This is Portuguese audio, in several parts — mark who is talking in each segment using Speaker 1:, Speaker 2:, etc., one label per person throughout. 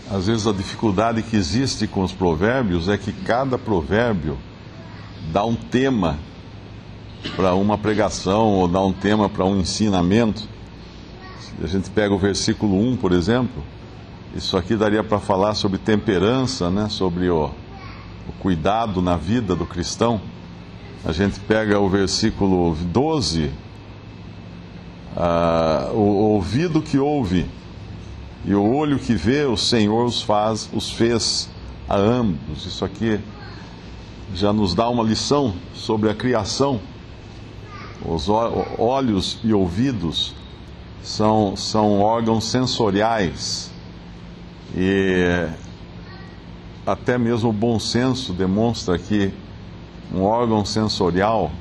Speaker 1: Às vezes a dificuldade que existe com os provérbios é que cada provérbio dá um tema para uma pregação ou dá um tema para um ensinamento. Se a gente pega o versículo 1, por exemplo, isso aqui daria para falar sobre temperança, né? Sobre o cuidado na vida do cristão. A gente pega o versículo 12, o ouvido que ouve e o olho que vê, o Senhor os fez a ambos. Isso aqui já nos dá uma lição sobre a criação. Os olhos e ouvidos são órgãos sensoriais, e até mesmo o bom senso demonstra que um órgão sensorial,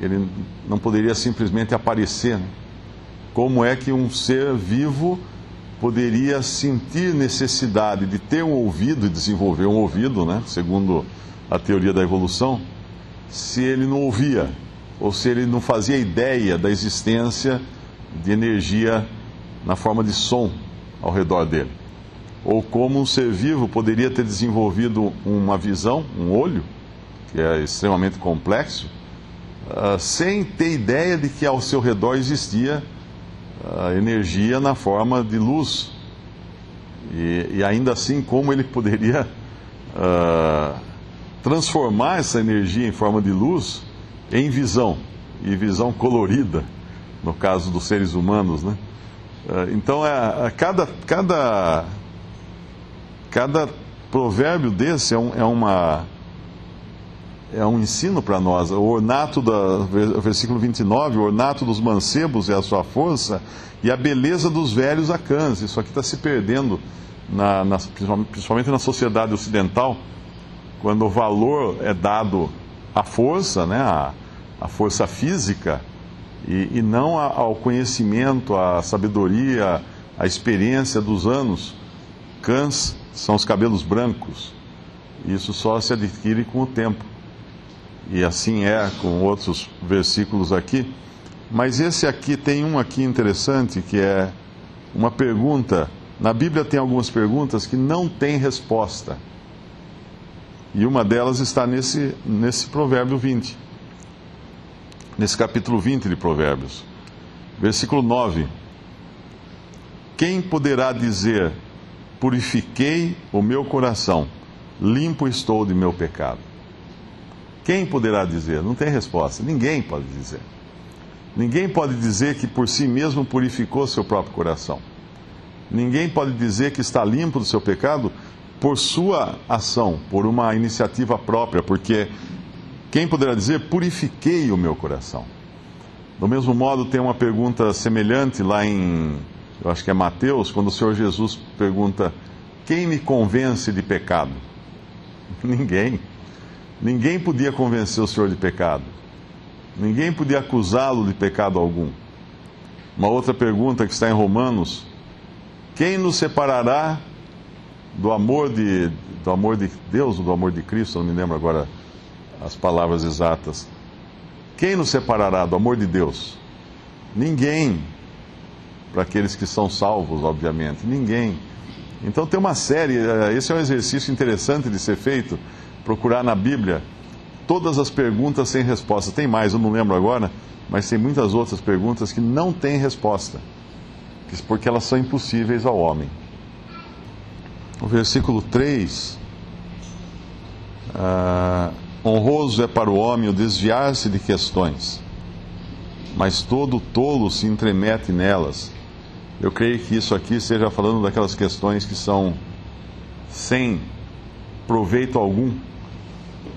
Speaker 1: ele não poderia simplesmente aparecer, né? Como é que um ser vivo poderia sentir necessidade de ter um ouvido e desenvolver um ouvido, né? Segundo a teoria da evolução, se ele não ouvia, ou se ele não fazia ideia da existência de energia na forma de som ao redor dele? Ou como um ser vivo poderia ter desenvolvido uma visão, um olho, que é extremamente complexo, sem ter ideia de que ao seu redor existia energia na forma de luz. E ainda assim, como ele poderia transformar essa energia em forma de luz em visão, e visão colorida, no caso dos seres humanos, né? Então, cada provérbio desse é um ensino para nós. O ornato, versículo 29, o ornato dos mancebos é a sua força, e a beleza dos velhos a cãs. Isso aqui está se perdendo, principalmente na sociedade ocidental, quando o valor é dado à força, né, à força física, e não ao conhecimento, à sabedoria, à experiência dos anos. Cãs são os cabelos brancos. Isso só se adquire com o tempo. E assim é com outros versículos aqui. Mas esse aqui tem um aqui interessante, que é uma pergunta. Na Bíblia tem algumas perguntas que não têm resposta. E uma delas está nesse provérbio 20. Nesse capítulo 20 de Provérbios. Versículo 9. Quem poderá dizer: purifiquei o meu coração, limpo estou de meu pecado? Quem poderá dizer? Não tem resposta. Ninguém pode dizer. Ninguém pode dizer que por si mesmo purificou seu próprio coração. Ninguém pode dizer que está limpo do seu pecado por sua ação, por uma iniciativa própria, porque quem poderá dizer: purifiquei o meu coração? Do mesmo modo, tem uma pergunta semelhante lá eu acho que é Mateus, quando o Senhor Jesus pergunta: quem me convence de pecado? Ninguém. Ninguém podia convencer o Senhor de pecado. Ninguém podia acusá-lo de pecado algum. Uma outra pergunta que está em Romanos: quem nos separará do amor de Deus, ou do amor de Cristo? Não me lembro agora as palavras exatas. Quem nos separará do amor de Deus? Ninguém. Para aqueles que são salvos, obviamente. Ninguém. Então tem uma série, esse é um exercício interessante de ser feito, procurar na Bíblia todas as perguntas sem resposta. Tem mais, eu não lembro agora, mas tem muitas outras perguntas que não têm resposta, porque elas são impossíveis ao homem. O versículo 3, honroso é para o homem o desviar-se de questões, mas todo tolo se entremete nelas. Eu creio que isso aqui esteja falando daquelas questões que são sem proveito algum.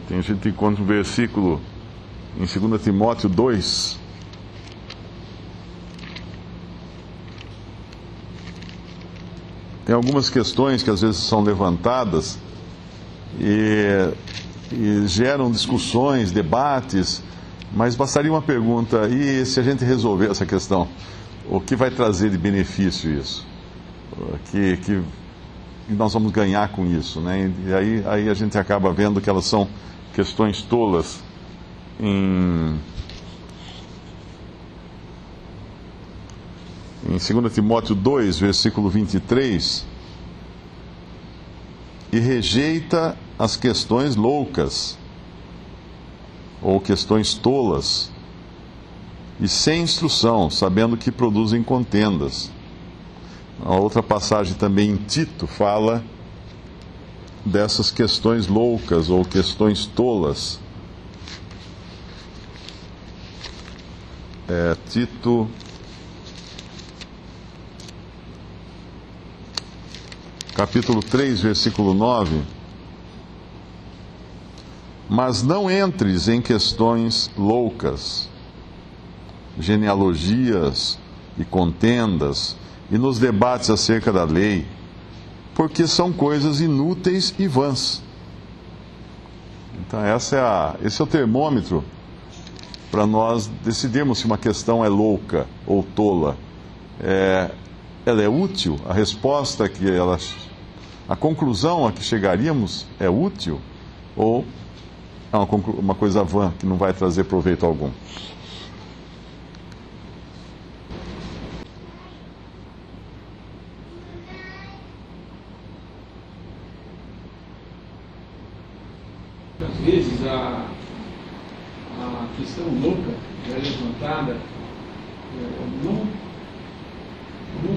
Speaker 1: A gente encontra um versículo em 2 Timóteo 2. Tem algumas questões que às vezes são levantadas e geram discussões, debates, mas bastaria uma pergunta: e se a gente resolver essa questão, o que vai trazer de benefício isso? Que nós vamos ganhar com isso, né? E aí a gente acaba vendo que elas são questões tolas. Em 2 Timóteo 2, versículo 23, e rejeita as questões loucas ou questões tolas e sem instrução, sabendo que produzem contendas. A outra passagem também em Tito fala dessas questões loucas ou questões tolas. Tito, capítulo 3, versículo 9. Mas não entres em questões loucas, genealogias e contendas, e nos debates acerca da lei, porque são coisas inúteis e vãs. Então esse é o termômetro para nós decidirmos se uma questão é louca ou tola. Ela é útil? A resposta a conclusão a que chegaríamos é útil? Ou é uma coisa vã que não vai trazer proveito algum?
Speaker 2: Às vezes a questão louca é levantada não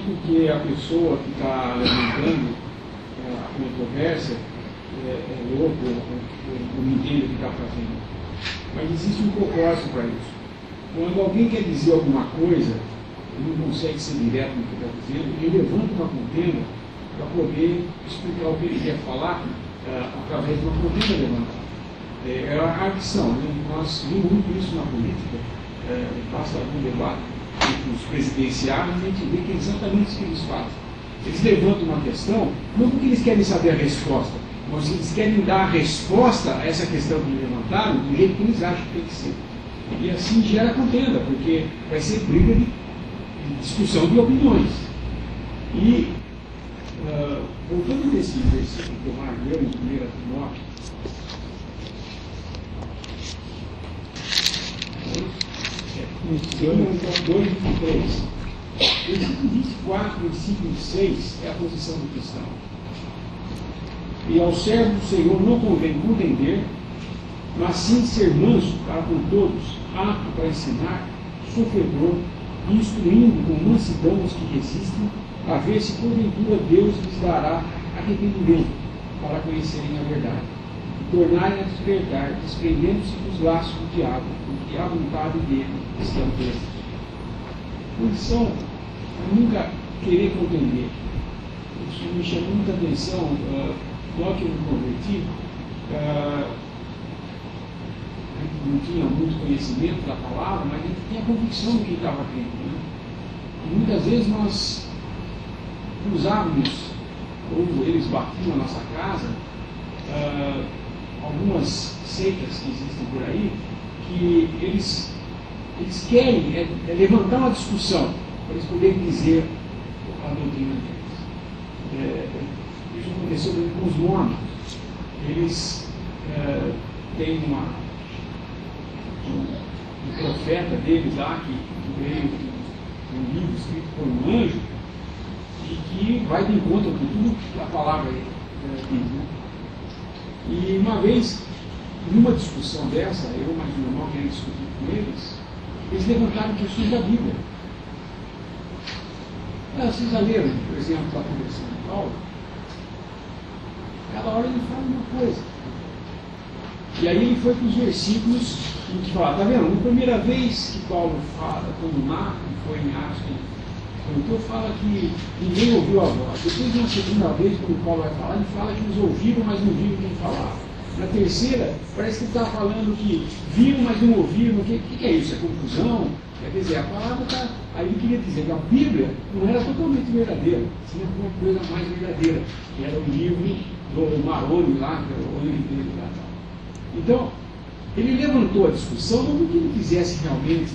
Speaker 2: porque a pessoa que está levantando a controvérsia é louco ou não entende o que está fazendo, mas existe um propósito para isso. Quando alguém quer dizer alguma coisa e não consegue ser direto no que está dizendo, ele levanta uma contenda para poder explicar o que ele quer falar através de uma contenda levantada. É a arguição, né? Nós vimos muito isso na política, basta algum debate entre os presidenciários, a gente vê que é exatamente isso que eles fazem. Eles levantam uma questão, não porque eles querem saber a resposta, mas eles querem dar a resposta a essa questão que levantaram do jeito que eles acham que tem que ser. E assim gera contenda, porque vai ser briga de discussão de opiniões. E, voltando nesse versículo que o Mar leu em 1 Timóteo, então, 2:23. Versículo 24, versículo 6 é a posição do cristão. E ao servo do Senhor não convém contender, mas sim ser manso para com todos, apto para ensinar, sofredor, instruindo com mansidão os que resistem, a ver se porventura Deus lhes dará arrependimento para conhecerem a verdade, e tornarem a despertar, desprendendo-se dos laços do diabo, porque a vontade dele estão prestes. Condição a nunca querer contender. Isso me chamou muita atenção. Logo que eu me converti, não tinha muito conhecimento da palavra, mas a gente tinha a convicção do que estava crendo. Né? E muitas vezes nós cruzávamos, ou eles batiam na nossa casa, algumas seitas que existem por aí, que eles querem levantar uma discussão para eles poderem dizer a doutrina deles. Isso aconteceu com os mormons. Eles têm um profeta deles lá que veio um livro escrito por um anjo e que vai de encontro com tudo que a palavra diz. Né? E uma vez, numa discussão dessa, eu mais meu irmão querendo discutir com eles levantaram questões da Bíblia. Vocês já leram, por exemplo, a conversão de Paulo? Cada hora ele fala uma coisa. E aí ele foi para os versículos em que fala, está vendo? Na primeira vez que Paulo fala, quando narra, foi em Atos, então fala que ninguém ouviu a voz. Depois, na segunda vez, quando Paulo vai falar, ele fala que eles ouviram, mas não viram quem falava. Na terceira, parece que ele está falando que viram, mas não ouviram. O que é isso? É confusão? Quer dizer, a palavra está... Aí ele queria dizer que a Bíblia não era totalmente verdadeira, tinha uma coisa mais verdadeira, que era o livro do Maroni lá, que era o livro dele lá. Então, ele levantou a discussão não porque ele quisesse realmente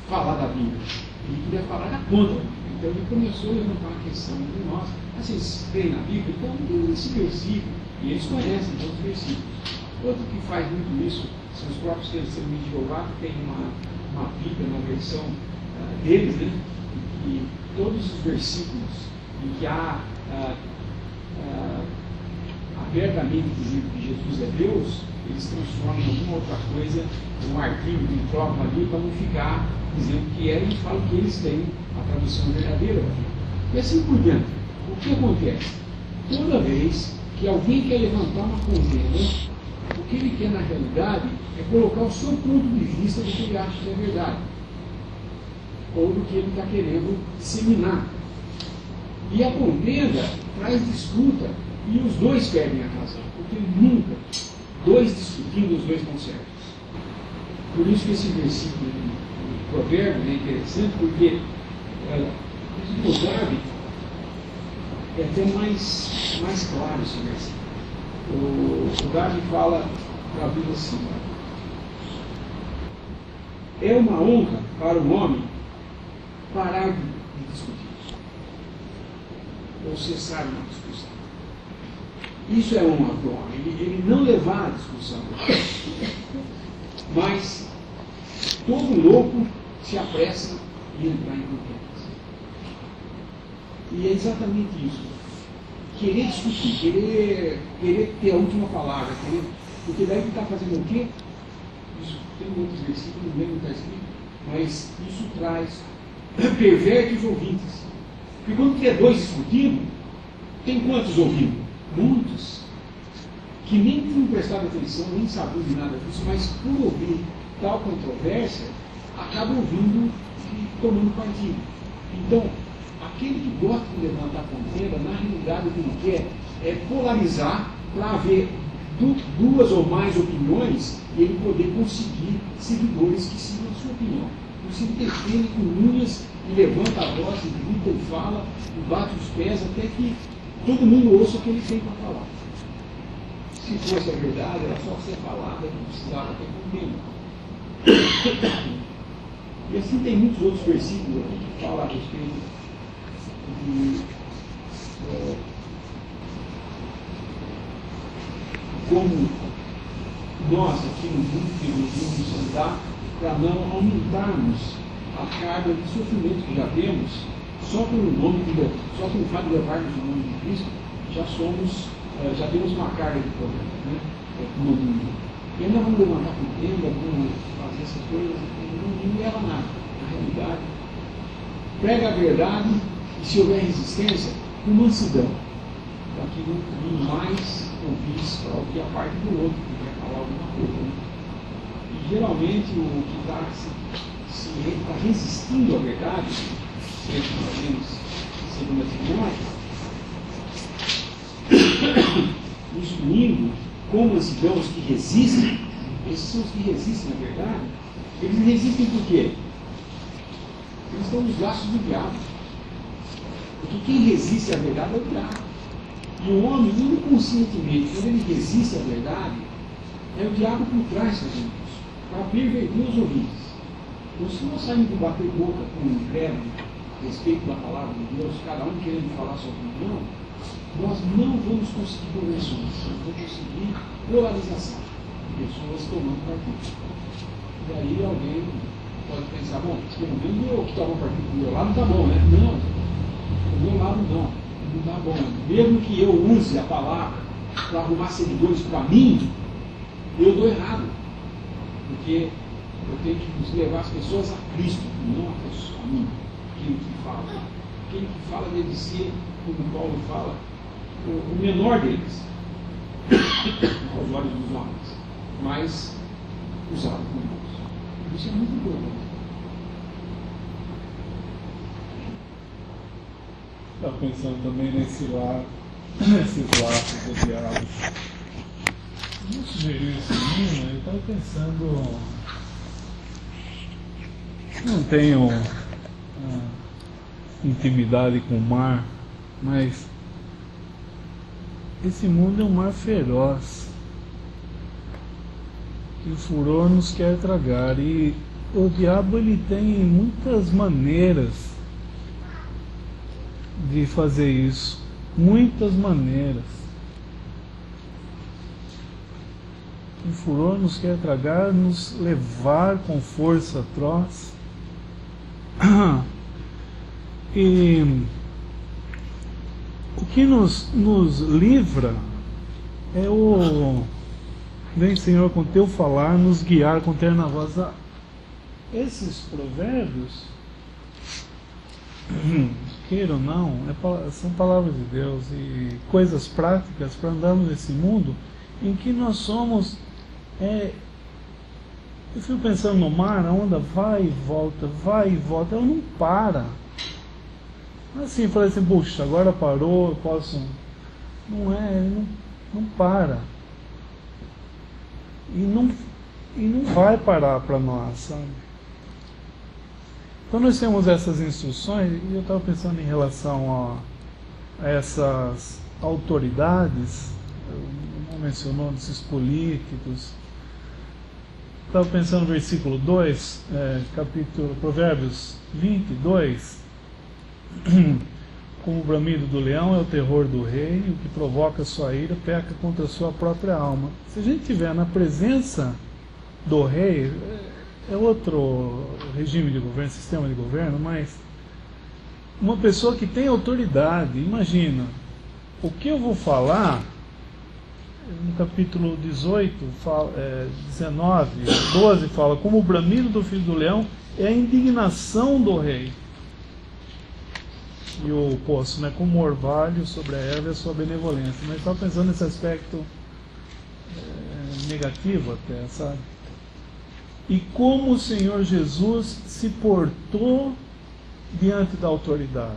Speaker 2: falar da Bíblia, ele queria falar da contra. Então ele começou a levantar uma questão entre nós. Vocês creem na Bíblia? Então tem esse versículo. E eles conhecem todos os versículos. Outro que faz muito isso são os próprios testemunhos de Jeová, que tem uma Bíblia, uma versão deles, né? E todos os versículos em que há abertamente dizendo que Jesus é Deus, eles transformam em alguma outra coisa, um arquivo de troca ali, para não ficar dizendo que é, e falam que eles têm a tradução verdadeira. E assim por diante. O que acontece? Toda vez que alguém quer levantar uma contenda, o que ele quer na realidade é colocar o seu ponto de vista do que ele acha que é verdade, ou do que ele está querendo disseminar. E a contenda traz disputa, e os dois perdem a razão, porque nunca, dois discutindo, os dois estão certos. Por isso que esse versículo de Provérbios é interessante, porque o Davi é até mais claro esse versículo. O Davi fala para a vida assim: é uma honra para o homem parar de discutir, ou cessar uma discussão. Isso é honra para o homem, ele não levar a discussão. Mas todo louco se apressa em entrar em contendas. E é exatamente isso. Querer discutir, querer ter a última palavra, porque daí ele está fazendo o quê? Isso tem outros versículos, não lembro o que está escrito, mas isso perverte os ouvintes. Porque quando tem dois discutindo, tem quantos ouvindo? Muitos. Que nem tinham prestado atenção, nem sabiam de nada disso, mas por ouvir tal controvérsia, acabam ouvindo e tomando partido. Então, aquele que gosta de levantar contenda, na realidade o que ele quer é polarizar para haver duas ou mais opiniões e ele poder conseguir seguidores que sigam a sua opinião. Então, se ele defende com unhas e levanta a voz, e grita e fala, e bate os pés até que todo mundo ouça o que ele tem para falar. Se fosse a verdade, era só ser falada, não precisava ter contenda. E assim tem muitos outros versículos aqui que falam a respeito de como nós aqui no mundo devemos andar para não aumentarmos a carga de sofrimento que já temos, só pelo fato de levarmos o nome de Cristo, já temos uma carga de problema, né? No mundo. E ainda vamos levantar contenda, vamos fazer essas coisas, não leva a nada. Na realidade, prega a verdade e, se houver resistência, com mansidão, para que não mais ouvisse para ouvir a parte do outro, que quer falar alguma coisa. Né? E geralmente o que está resistindo à verdade, seja nós temos segunda Timóteo, instruindo com mansidão os que resistem, esses são os que resistem à verdade. Eles resistem por quê? Eles estão nos braços do diabo. Porque quem resiste à verdade é o diabo. E o homem, inconscientemente, quando ele resiste à verdade, é o diabo por trás fazendo isso, para perverter os ouvintes. Então, se nós saímos de bater boca com um credo a respeito da palavra de Deus, cada um querendo falar sua opinião, nós não vamos conseguir conversões, nós vamos conseguir polarização. Pessoas tomando partido. E aí alguém pode pensar, bom, pelo menos eu que tomo partido do meu lado está bom, né? Não, do meu lado não está bom. Mesmo que eu use a palavra para arrumar seguidores para mim, eu dou errado. Porque eu tenho que levar as pessoas a Cristo, não a mim, aquele que fala. Aquele que fala deve ser, como Paulo fala, o menor deles, aos olhos dos homens, mas usado por Deus. Isso é muito importante.
Speaker 3: Está pensando também nesses laços do diabo. Não sugeriu isso a mim, eu estava pensando. Não tenho intimidade com o mar, mas esse mundo é um mar feroz que o furor nos quer tragar, e o diabo ele tem muitas maneiras de fazer isso, muitas maneiras. O furor nos quer tragar, nos levar com força atroz. E o que nos livra é o vem, Senhor, com teu falar nos guiar com terna voz. Esses provérbios, queira ou não, são palavras de Deus e coisas práticas para andarmos nesse mundo em que nós somos. Eu fico pensando no mar, a onda vai e volta, ela não para. Assim, falei assim, puxa, agora parou, eu posso. Não para. E não vai parar para nós, sabe? Então nós temos essas instruções, e eu estava pensando em relação a essas autoridades, não mencionou desses políticos. Estava pensando no versículo 2, capítulo Provérbios 22, como o bramido do leão é o terror do rei, o que provoca sua ira peca contra a sua própria alma. Se a gente estiver na presença do rei, é outro regime de governo, sistema de governo, mas uma pessoa que tem autoridade, imagina, o que eu vou falar, no capítulo 18, 19, 12, fala, como o bramido do filho do leão é a indignação do rei. E o poço, né, como o orvalho sobre a erva é a sua benevolência. Mas estava pensando nesse aspecto negativo até, sabe? E como o Senhor Jesus se portou diante da autoridade.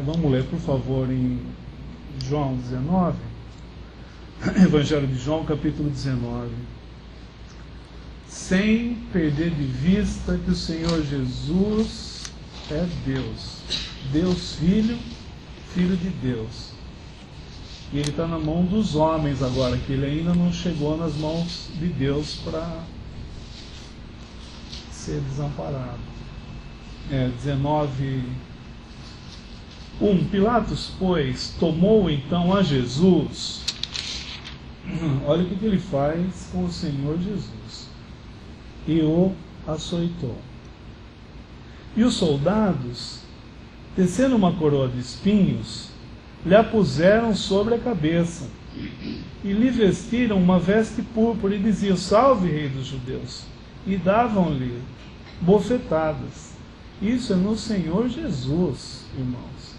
Speaker 3: Vamos ler, por favor, em João 19. Evangelho de João, capítulo 19. Sem perder de vista que o Senhor Jesus é Deus. Deus Filho, Filho de Deus. E ele está na mão dos homens agora, que ele ainda não chegou nas mãos de Deus para ser desamparado. 19:1. Pilatos, pois, tomou então a Jesus. Olha o que ele faz com o Senhor Jesus. E o açoitou. E os soldados, tecendo uma coroa de espinhos, lhe a puseram sobre a cabeça, e lhe vestiram uma veste púrpura, e diziam, salve, rei dos judeus, e davam-lhe bofetadas. Isso é no Senhor Jesus, irmãos.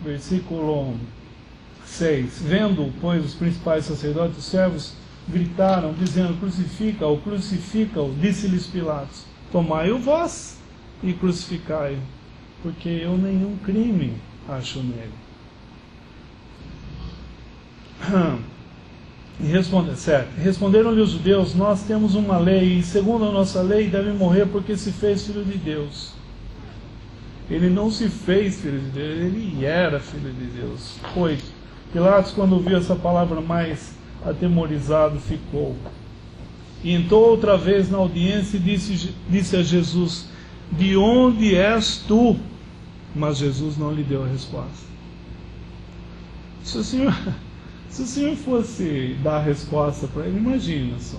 Speaker 3: Versículo 6. Vendo, pois, os principais sacerdotes e os servos gritaram, dizendo, crucifica-o, crucifica-o. Disse-lhes Pilatos, tomai-o vós e crucificai-o, porque eu nenhum crime acho nele. Responderam-lhe os judeus, nós temos uma lei, e segundo a nossa lei deve morrer porque se fez filho de Deus. Ele não se fez filho de Deus, ele era filho de Deus. 8. Pilatos, quando ouviu essa palavra, mais atemorizado ficou. E entrou outra vez na audiência e disse a Jesus, de onde és tu? Mas Jesus não lhe deu a resposta. Se o Senhor fosse dar a resposta para ele, imagina só.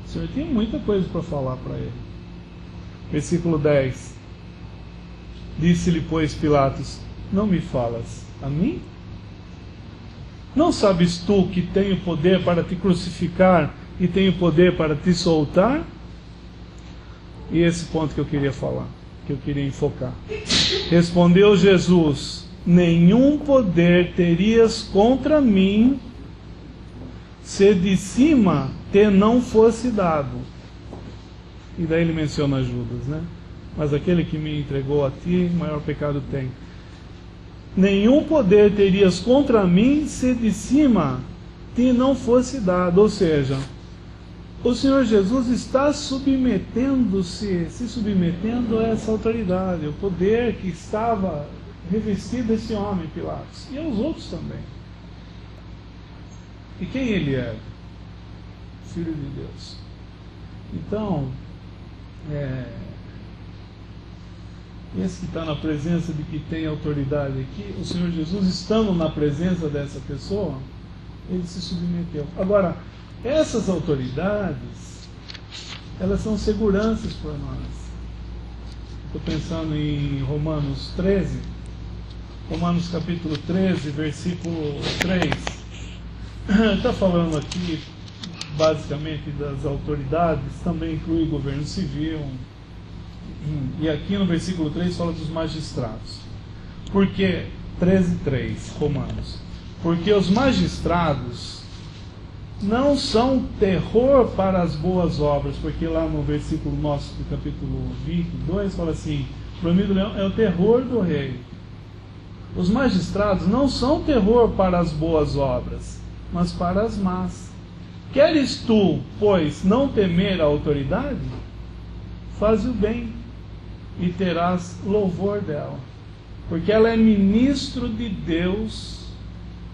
Speaker 3: O Senhor tinha muita coisa para falar para ele. Versículo 10. Disse-lhe, pois, Pilatos, não me falas a mim? Não sabes tu que tenho poder para te crucificar e tenho poder para te soltar? E esse ponto que eu queria falar, que eu queria enfocar. Respondeu Jesus, nenhum poder terias contra mim se de cima te não fosse dado. E daí ele menciona Judas, né? Mas aquele que me entregou a ti, maior pecado tem. Nenhum poder terias contra mim se de cima te não fosse dado. Ou seja, o Senhor Jesus está se submetendo a essa autoridade, o poder que estava revestido desse homem, Pilatos, e aos outros também. E quem ele era? Filho de Deus. Então, esse que está na presença de que tem autoridade aqui, o Senhor Jesus, estando na presença dessa pessoa, ele se submeteu. Agora, essas autoridades, elas são seguranças para nós. Estou pensando em Romanos 13, Romanos capítulo 13, versículo 3. Está falando aqui basicamente das autoridades, também inclui governo civil. E aqui no versículo 3 fala dos magistrados. Porque 13:3, Romanos. Porque os magistrados não são terror para as boas obras, porque lá no versículo nosso do capítulo 22 fala assim: o bramido do leão é o terror do rei. Os magistrados não são terror para as boas obras, mas para as más. Queres tu, pois, não temer a autoridade? Faz o bem e terás louvor dela, porque ela é ministro de Deus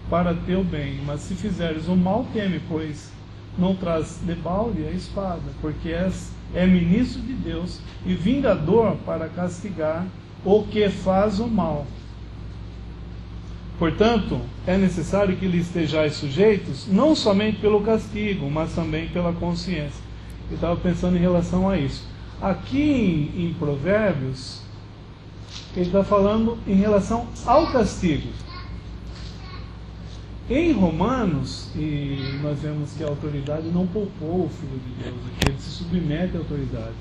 Speaker 3: para teu bem. Mas se fizeres o mal, teme, pois não traz debalde a espada, porque é ministro de Deus e vingador para castigar o que faz o mal. Portanto, é necessário que lhe estejais sujeitos, não somente pelo castigo, mas também pela consciência. Eu estava pensando em relação a isso. Aqui em Provérbios, ele está falando em relação ao castigo. Em Romanos, e nós vemos que a autoridade não poupou o Filho de Deus, aqui ele se submete à autoridade.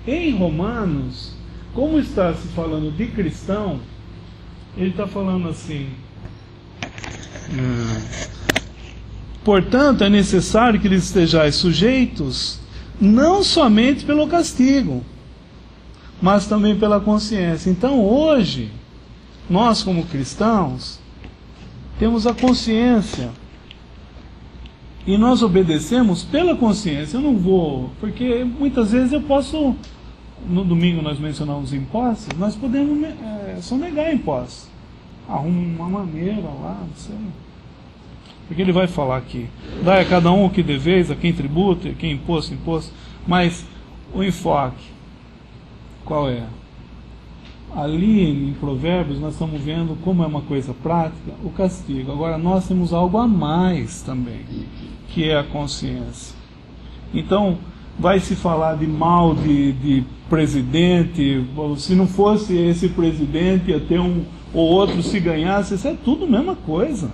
Speaker 3: Em Romanos, como está se falando de cristão, ele está falando assim: portanto, é necessário que lhes estejais sujeitos, não somente pelo castigo, mas também pela consciência. Então, hoje, nós como cristãos, temos a consciência, e nós obedecemos pela consciência. Eu não vou, porque muitas vezes eu posso, no domingo nós mencionamos impostos, nós podemos sonegar impostos. Arruma uma maneira lá, não sei. Porque ele vai falar aqui: dai a cada um o que deveis, a quem tributo, a quem imposto. Mas o enfoque, qual é? Ali em Provérbios nós estamos vendo como é uma coisa prática, o castigo. Agora nós temos algo a mais também, que é a consciência. Então vai se falar de mal de presidente. Se não fosse esse presidente, ia ter um ou outro, se ganhasse. Isso é tudo a mesma coisa.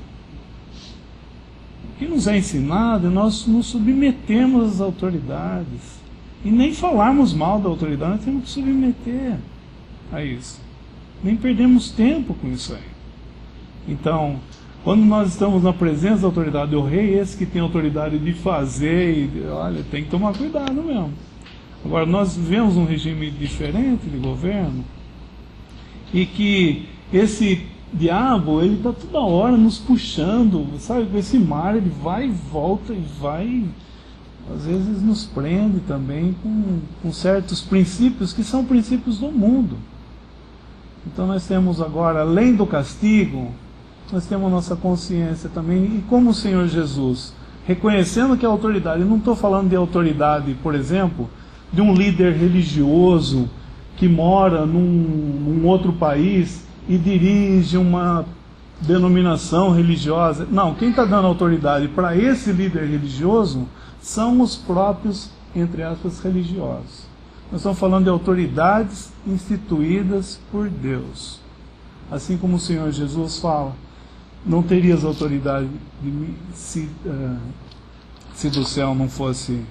Speaker 3: O que nos é ensinado, nós nos submetemos às autoridades. E nem falarmos mal da autoridade, nós temos que submeter a isso. Nem perdemos tempo com isso aí. Então, quando nós estamos na presença da autoridade, o rei, esse que tem autoridade de fazer, olha, tem que tomar cuidado mesmo. Agora, nós vivemos um regime diferente de governo, e que esse diabo, ele está toda hora nos puxando, sabe, com esse mar, ele vai e volta e vai, às vezes nos prende também com certos princípios que são princípios do mundo. Então nós temos agora, além do castigo, nós temos nossa consciência também, e como o Senhor Jesus, reconhecendo que a autoridade, eu não estou falando de autoridade, por exemplo, de um líder religioso que mora num outro país e dirige uma denominação religiosa. Não, quem está dando autoridade para esse líder religioso são os próprios, entre aspas, religiosos. Nós estamos falando de autoridades instituídas por Deus. Assim como o Senhor Jesus fala: não terias autoridade de mim se do céu não fosse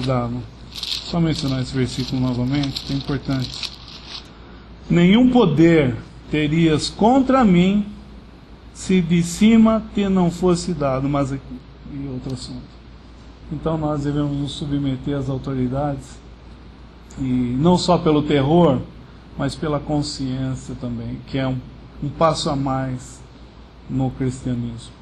Speaker 3: dado. Só mencionar esse versículo novamente, que é importante. Nenhum poder terias contra mim se de cima te não fosse dado. Mas aqui, e outro assunto. Então nós devemos nos submeter às autoridades, e não só pelo terror, mas pela consciência também, que é um passo a mais no cristianismo.